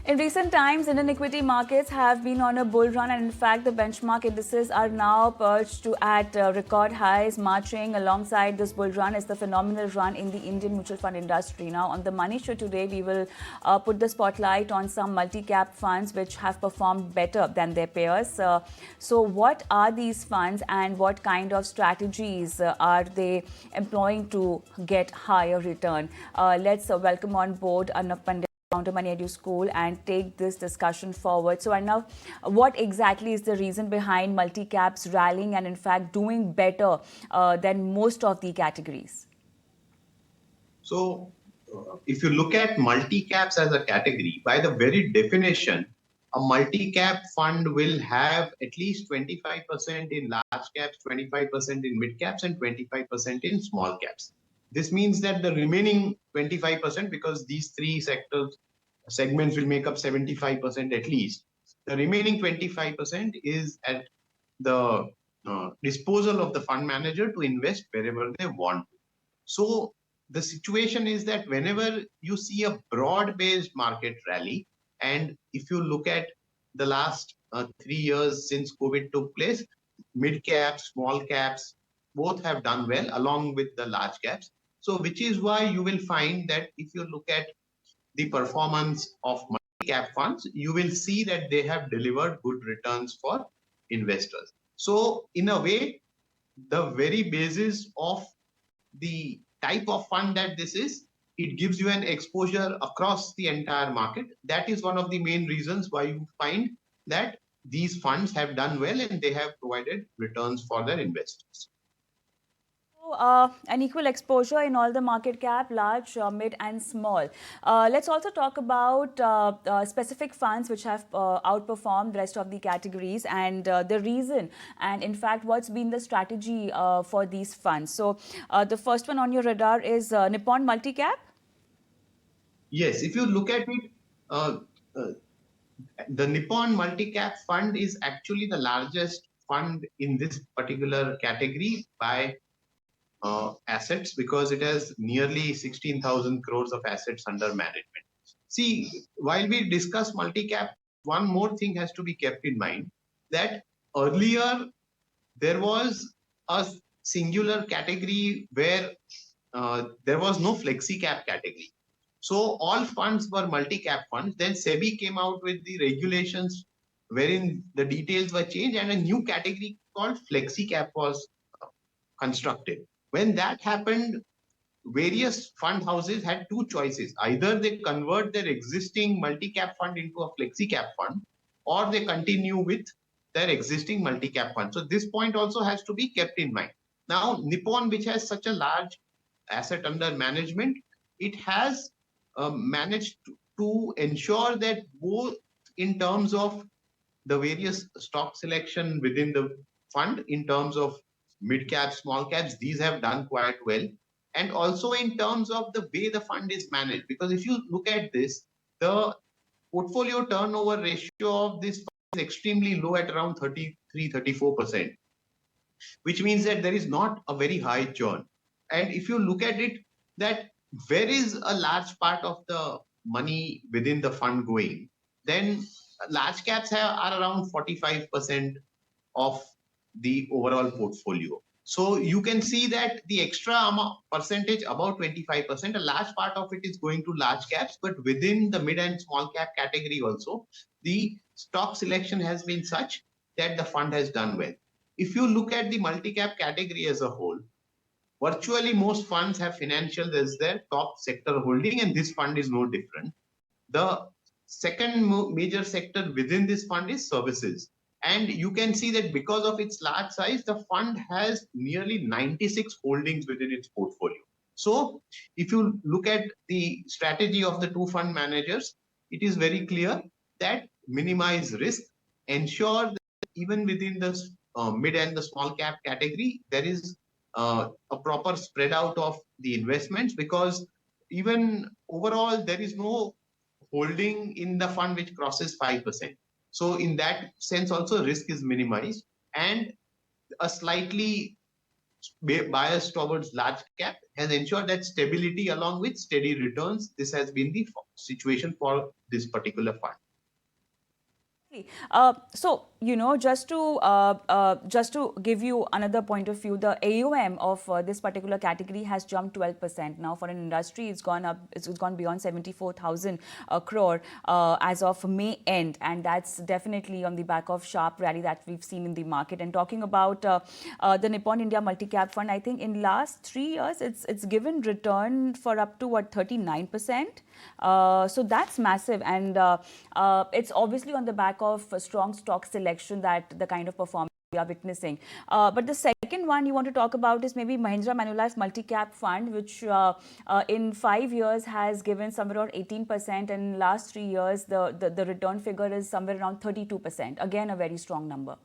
In recent times, Indian equity markets have been on a bull run, and in fact, the benchmark indices are now perched at record highs. Marching alongside this bull run is the phenomenal run in the Indian mutual fund industry. Now, on the Money Show today, we will put the spotlight on some multi-cap funds which have performed better than their peers. So, what are these funds, and what kind of strategies are they employing to get higher return? Let's welcome on board Arnav Pandya, Moneyeduschool, and take this discussion forward. So, Arnav, what exactly is the reason behind multi-caps rallying and in fact doing better than most of the categories? So, if you look at multi-caps as a category, by the very definition, a multi-cap fund will have at least 25% in large caps, 25% in mid caps, and 25% in small caps. This means that the remaining 25%, because these three segments will make up 75% at least, the remaining 25% is at the disposal of the fund manager to invest wherever they want. So the situation is that whenever you see a broad-based market rally, and if you look at the last 3 years since COVID took place, mid caps, small caps, both have done well along with the large caps. So which is why you will find that if you look at the performance of multi-cap funds, you will see that they have delivered good returns for investors. So in a way, the very basis of the type of fund that this is, it gives you an exposure across the entire market. That is one of the main reasons why you find that these funds have done well and they have provided returns for their investors. An equal exposure in all the market cap, large, mid and small. Let's also talk about specific funds which have outperformed the rest of the categories and the reason, and in fact what's been the strategy for these funds. So the first one on your radar is Nippon Multicap. Yes, if you look at it, the Nippon Multicap fund is actually the largest fund in this particular category by assets, because it has nearly 16,000 crores of assets under management. See, while we discuss multi-cap, one more thing has to be kept in mind, that earlier there was a singular category where there was no flexi cap category. So all funds were multi-cap funds. Then SEBI came out with the regulations wherein the details were changed and a new category called flexi cap was constructed. When that happened, various fund houses had two choices. Either they convert their existing multi-cap fund into a flexi-cap fund, or they continue with their existing multi-cap fund. So this point also has to be kept in mind. Now, Nippon, which has such a large asset under management, it has managed to ensure that both in terms of the various stock selection within the fund, in terms of mid caps, small caps, these have done quite well. And also in terms of the way the fund is managed, because if you look at this, the portfolio turnover ratio of this fund is extremely low at around 33-34%, which means that there is not a very high churn. And if you look at it, that where is a large part of the money within the fund going, then large caps are around 45% of the overall portfolio. So you can see that the extra amount percentage, about 25%, a large part of it is going to large caps, but within the mid and small cap category also, the stock selection has been such that the fund has done well. If you look at the multi-cap category as a whole, virtually most funds have financials as their top sector holding, and this fund is no different. The second major sector within this fund is services. And you can see that because of its large size, the fund has nearly 96 holdings within its portfolio. So if you look at the strategy of the two fund managers, it is very clear that minimize risk, ensure that even within the mid and the small cap category, there is a proper spread out of the investments, because even overall, there is no holding in the fund which crosses 5%. So in that sense also risk is minimized, and a slightly bias towards large cap has ensured that stability along with steady returns. This has been the situation for this particular fund. So, just to give you another point of view, the AUM of this particular category has jumped 12%. Now, for an industry, it's gone up. It's gone beyond 74,000 crore as of May end, and that's definitely on the back of sharp rally that we've seen in the market. And talking about the Nippon India Multicap Fund, I think in last 3 years, it's given return for up to 39%. So that's massive, and it's obviously on the back of a strong stock selection that the kind of performance we are witnessing. But the second one you want to talk about is maybe Mahindra Manulife Multicap Fund, which in 5 years has given somewhere around 18%, and in last 3 years the return figure is somewhere around 32%. Again, a very strong number.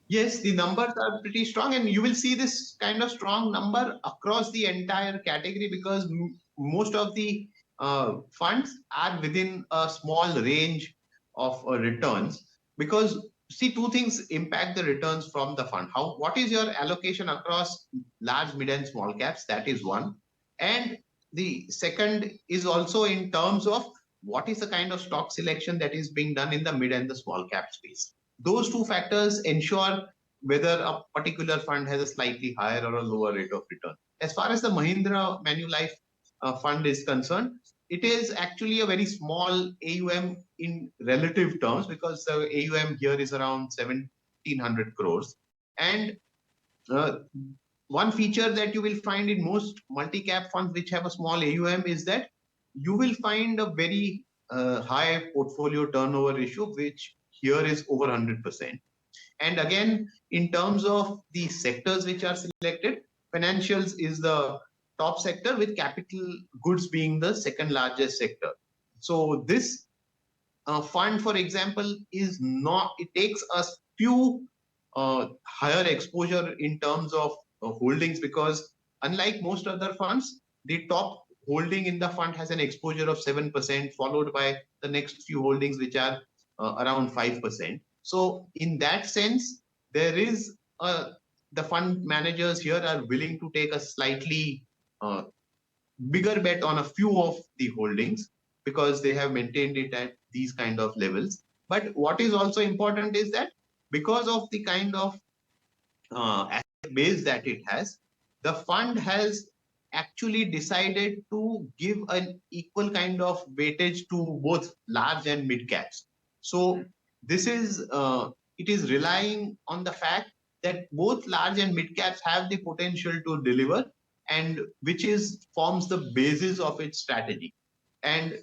Yes, the numbers are pretty strong, and you will see this kind of strong number across the entire category because most of the funds are within a small range of returns. Because see, two things impact the returns from the fund. What is your allocation across large, mid, and small caps? That is one. And the second is also in terms of what is the kind of stock selection that is being done in the mid and the small cap space. Those two factors ensure whether a particular fund has a slightly higher or a lower rate of return. As far as the Mahindra Manulife fund is concerned, it is actually a very small AUM in relative terms because the AUM here is around 1,700 crores. And one feature that you will find in most multi-cap funds which have a small AUM is that you will find a very high portfolio turnover ratio, which here is over 100%. And again, in terms of the sectors which are selected, financials is the top sector, with capital goods being the second largest sector. So this fund, for example, is not, it takes a few higher exposure in terms of holdings, because unlike most other funds, the top holding in the fund has an exposure of 7%, followed by the next few holdings which are around 5%. So in that sense, there is the fund managers here are willing to take a slightly bigger bet on a few of the holdings because they have maintained it at these kind of levels. But what is also important is that because of the kind of asset base that it has, the fund has actually decided to give an equal kind of weightage to both large and mid caps. So this is it is relying on the fact that both large and mid caps have the potential to deliver, and which is forms the basis of its strategy. And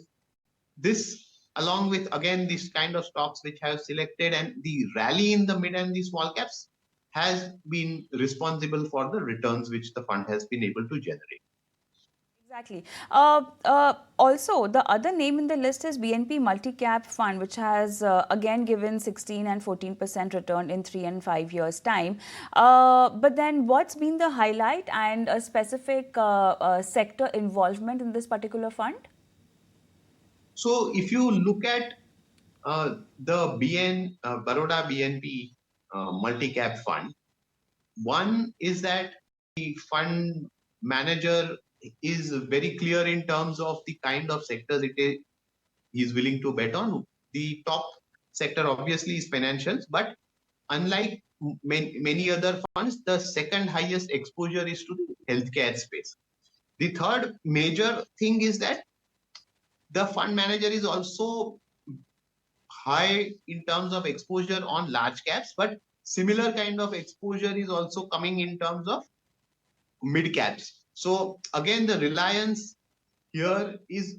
this, along with again this kind of stocks which have selected, and the rally in the mid and the small caps has been responsible for the returns which the fund has been able to generate. Exactly. Also, the other name in the list is BNP Multicap Fund, which has again given 16 and 14% return in 3 and 5 years' time. But then what's been the highlight and a specific sector involvement in this particular fund? So if you look at the Baroda BNP Multicap Fund, one is that the fund manager is very clear in terms of the kind of sectors he is willing to bet on. The top sector obviously is financials, but unlike many other funds, the second highest exposure is to the healthcare space. The third major thing is that the fund manager is also high in terms of exposure on large caps, but similar kind of exposure is also coming in terms of mid caps. So again, the reliance here is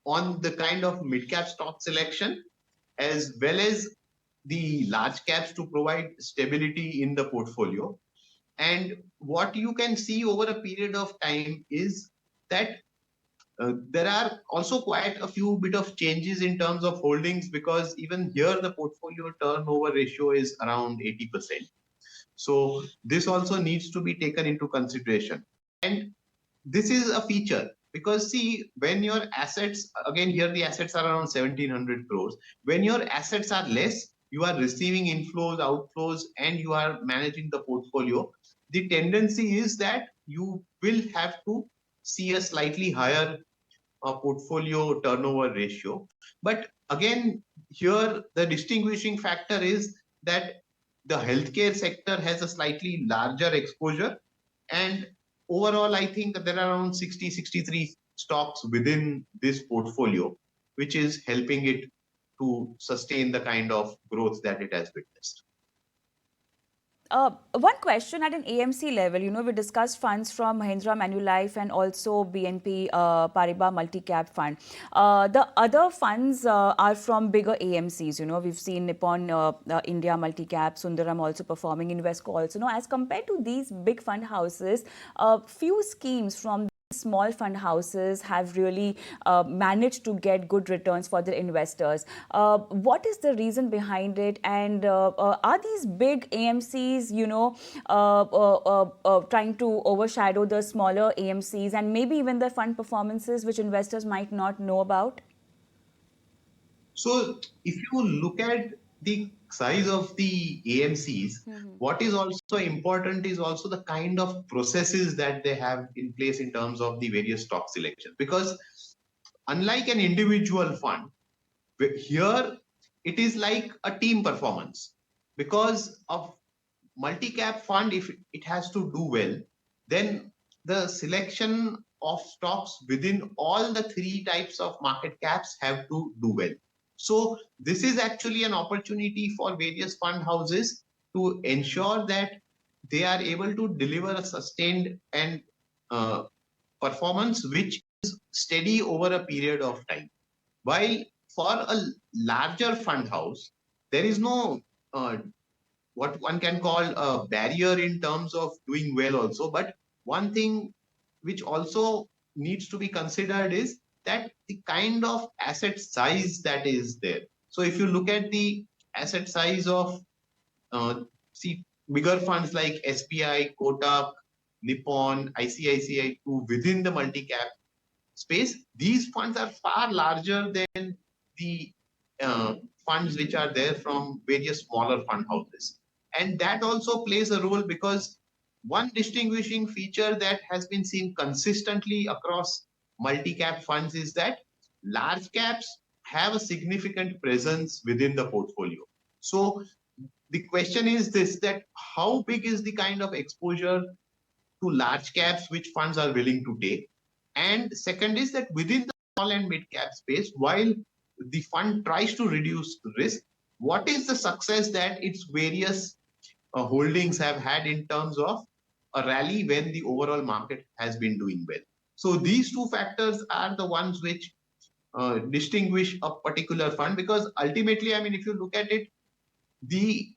on the kind of mid cap stock selection as well as the large caps to provide stability in the portfolio. And what you can see over a period of time is that there are also quite a few bit of changes in terms of holdings, because even here the portfolio turnover ratio is around 80%. So this also needs to be taken into consideration. And this is a feature because see, when your assets, again here the assets are around 1,700 crores. When your assets are less, you are receiving inflows, outflows, and you are managing the portfolio. the tendency is that you will have to see a slightly higher portfolio turnover ratio. But again, here the distinguishing factor is that the healthcare sector has a slightly larger exposure. And overall, I think that there are around 60, 63 stocks within this portfolio, which is helping it to sustain the kind of growth that it has witnessed. One question at an AMC level, we discussed funds from Mahindra Manulife and also BNP Paribas Multicap Fund. The other funds are from bigger AMCs. We've seen Nippon India Multicap, Sundaram also performing, Invesco also. As compared to these big fund houses, few schemes from small fund houses have really managed to get good returns for their investors. What is the reason behind it? And are these big AMCs, trying to overshadow the smaller AMCs and maybe even the fund performances which investors might not know about? So if you look at the size of the AMCs, what is also important is also the kind of processes that they have in place in terms of the various stock selection. Because unlike an individual fund, here it is like a team performance. Because of multi-cap fund, if it has to do well, then the selection of stocks within all the three types of market caps have to do well. So this is actually an opportunity for various fund houses to ensure that they are able to deliver a sustained and performance which is steady over a period of time. While for a larger fund house, there is no what one can call a barrier in terms of doing well also. But one thing which also needs to be considered is that the kind of asset size that is there. So if you look at the asset size of see bigger funds like SBI, Kotak, Nippon, ICICI within the multi-cap space, these funds are far larger than the funds which are there from various smaller fund houses. And that also plays a role because one distinguishing feature that has been seen consistently across multi-cap funds is that large caps have a significant presence within the portfolio. So the question is this, that how big is the kind of exposure to large caps which funds are willing to take? And second is that within the small and mid cap space, while the fund tries to reduce risk, what is the success that its various holdings have had in terms of a rally when the overall market has been doing well? So these two factors are the ones which distinguish a particular fund, because ultimately, I mean, if you look at it, the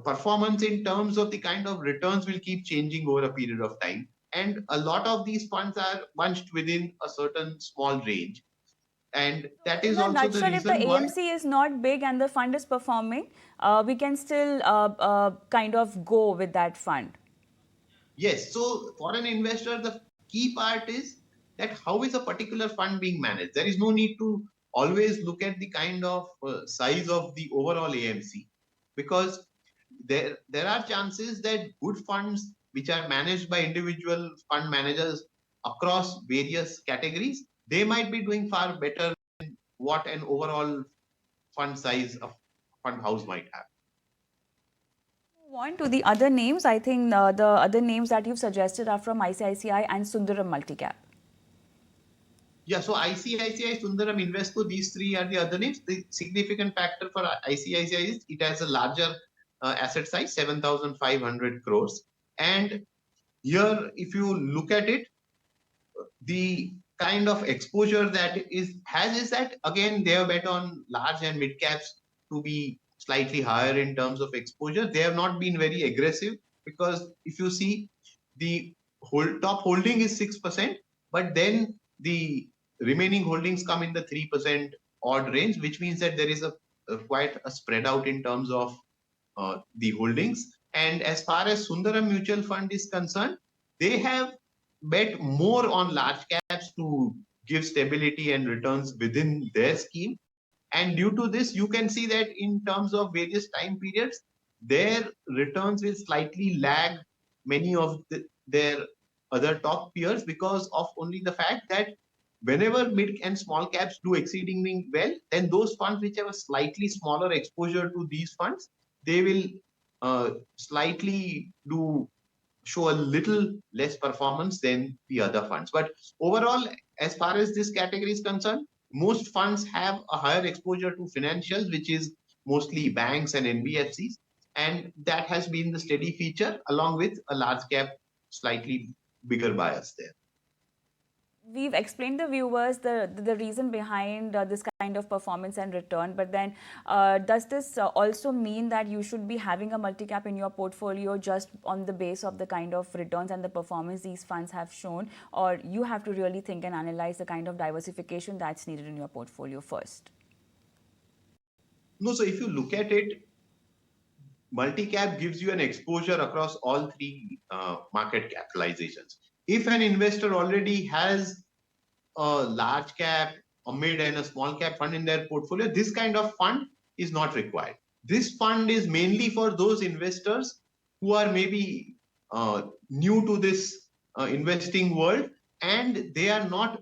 performance in terms of the kind of returns will keep changing over a period of time. And a lot of these funds are bunched within a certain small range. And that In is a also the nutshell, if the reason why. AMC is not big and the fund is performing, we can still kind of go with that fund. Yes. So for an investor, the key part is that how is a particular fund being managed? There is no need to always look at the kind of size of the overall AMC, because there are chances that good funds which are managed by individual fund managers across various categories, they might be doing far better than what an overall fund size of fund house might have. Move on to the other names. I think the other names that you've suggested are from ICICI and Sundaram Multicap. Yeah, so ICICI, Sundaram, Invesco, these three are the other names. The significant factor for ICICI is it has a larger asset size, 7,500 crores. And here, if you look at it, the kind of exposure that has is that again they have bet on large and mid caps to be slightly higher in terms of exposure. They have not been very aggressive, because if you see the top holding is 6%, but then the remaining holdings come in the 3% odd range, which means that there is a quite a spread out in terms of the holdings. And as far as Sundaram Mutual Fund is concerned, they have bet more on large caps to give stability and returns within their scheme. And due to this, you can see that in terms of various time periods, their returns will slightly lag many of their other top peers because of only the fact that whenever mid and small caps do exceedingly well, then those funds which have a slightly smaller exposure to these funds, they will slightly do show a little less performance than the other funds. But overall, as far as this category is concerned, most funds have a higher exposure to financials, which is mostly banks and NBFCs. And that has been the steady feature along with a large cap, slightly bigger bias there. We've explained the viewers the reason behind this kind of performance and return, but then does this also mean that you should be having a multi-cap in your portfolio just on the base of the kind of returns and the performance these funds have shown, or you have to really think and analyze the kind of diversification that's needed in your portfolio first? No, so if you look at it, multi-cap gives you an exposure across all three market capitalizations. If an investor already has a large cap, a mid and a small cap fund in their portfolio, this kind of fund is not required. This fund is mainly for those investors who are maybe new to this investing world, and they are not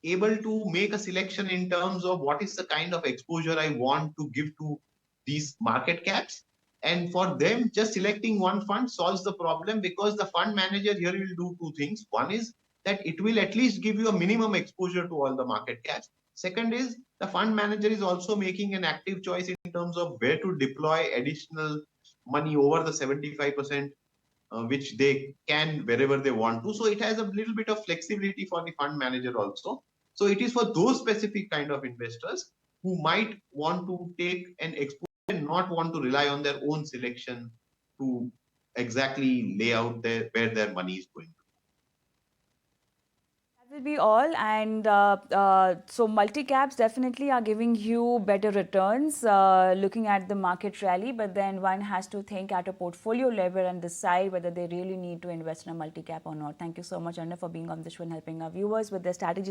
able to make a selection in terms of what is the kind of exposure I want to give to these market caps. And for them, just selecting one fund solves the problem, because the fund manager here will do two things. One is that it will at least give you a minimum exposure to all the market caps. Second is the fund manager is also making an active choice in terms of where to deploy additional money over the 75% which they can wherever they want to. So it has a little bit of flexibility for the fund manager also. So it is for those specific kind of investors who might want to take an exposure and not want to rely on their own selection to exactly lay out where their money is going. That will be all. And so multi-caps definitely are giving you better returns looking at the market rally, but then one has to think at a portfolio level and decide whether they really need to invest in a multi-cap or not. Thank you so much, Arnav, for being on the show and helping our viewers with their strategy.